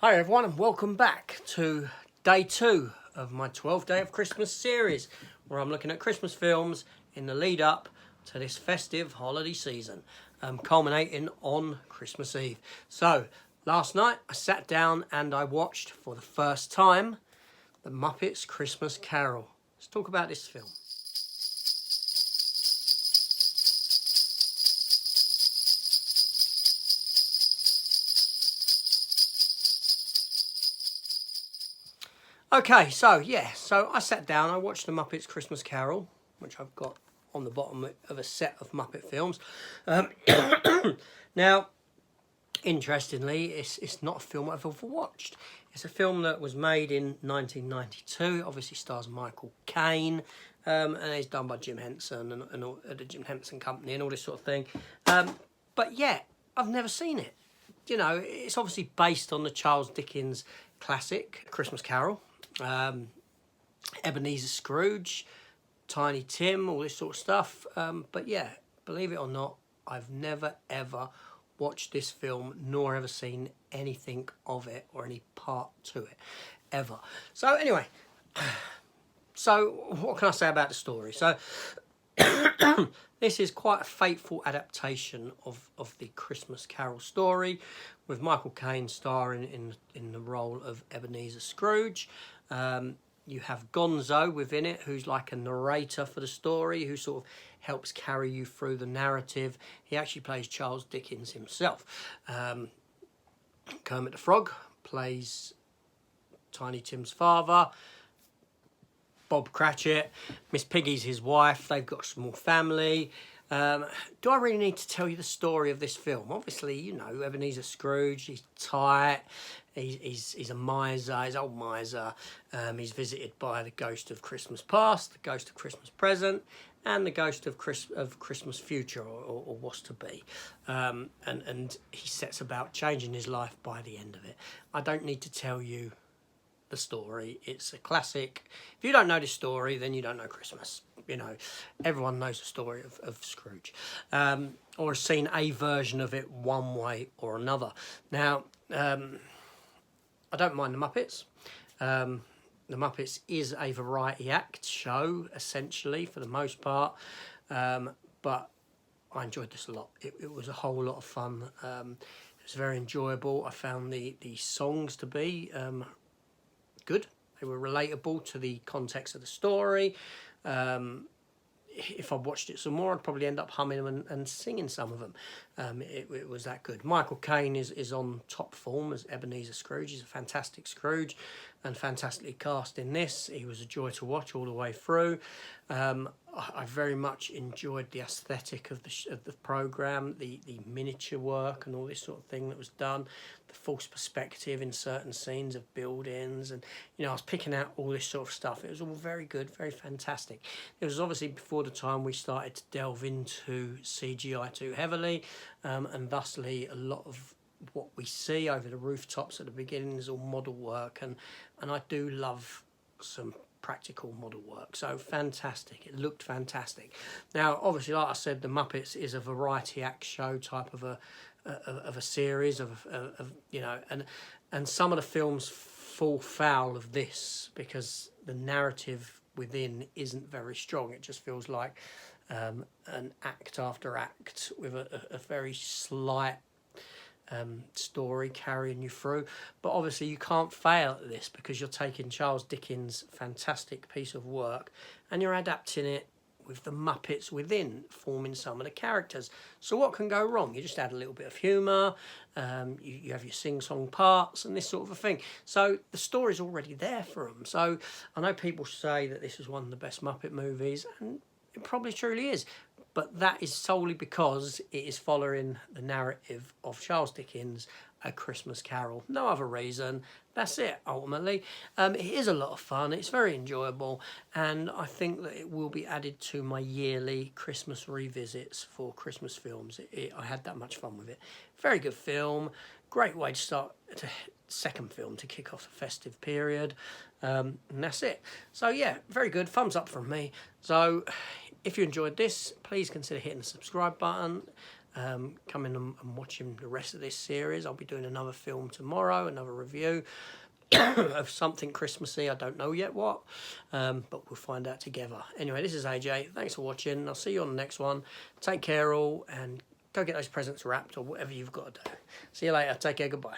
Hi everyone and welcome back to day 2 of my 12 Day of Christmas series, where I'm looking at Christmas films in the lead up to this festive holiday season, culminating on Christmas Eve. So last night I sat down and I watched for the first time the Muppets Christmas Carol. Let's talk about this film. Okay, so I sat down, I watched the Muppets Christmas Carol, which I've got on the bottom of a set of Muppet films. Now, interestingly, it's not a film I've ever watched. It's a film that was made in 1992, obviously stars Michael Caine, and it's done by Jim Henson and all, the Jim Henson Company and all this sort of thing. But yeah, I've never seen it. You know, it's obviously based on the Charles Dickens classic Christmas Carol. Ebenezer Scrooge, Tiny Tim, all this sort of stuff. But yeah, believe it or not, I've never ever watched this film nor ever seen anything of it or any part to it, ever. So anyway, so what can I say about the story? So this is quite a faithful adaptation of the Christmas Carol story, with Michael Caine starring in the role of Ebenezer Scrooge. You have Gonzo within it, who's like a narrator for the story, who sort of helps carry you through the narrative. He actually plays Charles Dickens himself. Kermit the Frog plays Tiny Tim's father. Bob Cratchit, Miss Piggy's his wife. They've got a small family. Do I really need to tell you the story of this film? Obviously, you know, Ebenezer Scrooge, he's tight, he's a miser, he's an old miser. He's visited by the ghost of Christmas past, the ghost of Christmas present, and the ghost of Christmas future, or was to be. And he sets about changing his life by the end of it. I don't need to tell you the story. It's a classic. If you don't know this story, then you don't know Christmas. You know, everyone knows the story of Scrooge, or has seen a version of it one way or another. Now, I don't mind the Muppets. The Muppets is a variety act show, essentially, for the most part, but I enjoyed this a lot. It was a whole lot of fun. It was very enjoyable. I found the songs to be good. They were relatable to the context of the story. If I watched it some more, I'd probably end up humming them and singing some of them. It was that good. Michael Caine is on top form as Ebenezer Scrooge. He's a fantastic Scrooge and fantastically cast in this. He was a joy to watch all the way through. I very much enjoyed the aesthetic of the programme, the miniature work and all this sort of thing that was done, the false perspective in certain scenes of buildings, and you know, I was picking out all this sort of stuff. It was all very good, very fantastic. It was obviously before the time we started to delve into CGI too heavily, and thusly a lot of what we see over the rooftops at the beginning is all model work, and I do love some practical model work. So fantastic. It looked fantastic. Now, obviously, like I said, the Muppets is a variety act show type of a series of you know, and some of the films fall foul of this because the narrative within isn't very strong. It just feels like an act after act with a very slight story carrying you through. But obviously you can't fail at this because you're taking Charles Dickens' fantastic piece of work and you're adapting it with the Muppets within, forming some of the characters. So what can go wrong? You just add a little bit of humour, you have your sing-song parts and this sort of a thing. So the story's already there for them. So I know people say that this is one of the best Muppet movies, and it probably truly is. But that is solely because it is following the narrative of Charles Dickens' A Christmas Carol. No other reason. That's it, ultimately. It is a lot of fun. It's very enjoyable. And I think that it will be added to my yearly Christmas revisits for Christmas films. I had that much fun with it. Very good film. Great way to start the second film to kick off the festive period. And that's it. So, yeah, very good. Thumbs up from me. So if you enjoyed this, please consider hitting the subscribe button. coming and watching the rest of this series. I'll be doing another film tomorrow, another review of something Christmassy. I don't know yet what, but we'll find out together. Anyway, this is AJ. Thanks for watching. I'll see you on the next one. Take care all, and go get those presents wrapped or whatever you've got to do. See you later. Take care. Goodbye.